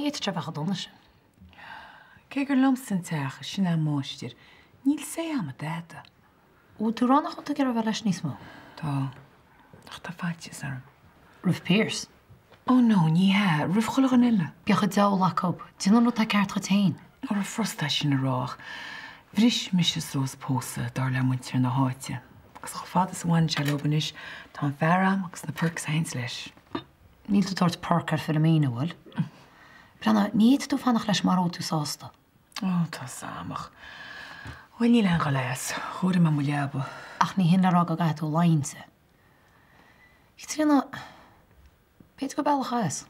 éit tre bhecha donna sin. Cé gur lomsan teach sin á máistir. Níl sé am a déta. Ú tú rannach chu gur a bheith leis níos mó. Tá. Ach tá fáitis arm. Ruth Pierce. Oh no, ní ha. Ruf chola an ille. Becha deolach cob. Dúna nó tá ceart go tain. Ar a frosta sin a rách. Bhris mis is sós pósa dar le muintir na háite. Agus go fád is bhain se lobanis tá an fearram agus na perc sains leis. Níl tú tort parcar fyrir mína bhfuil. Brenna, níiad tú fannach leis mar ó tú sásta. Ó, tá samach. Bhain ní lean go leas. Chóir ma mo leaba. Ach ní hinna rá go gaith ó lainse. Ich trína... Beit go bailach as.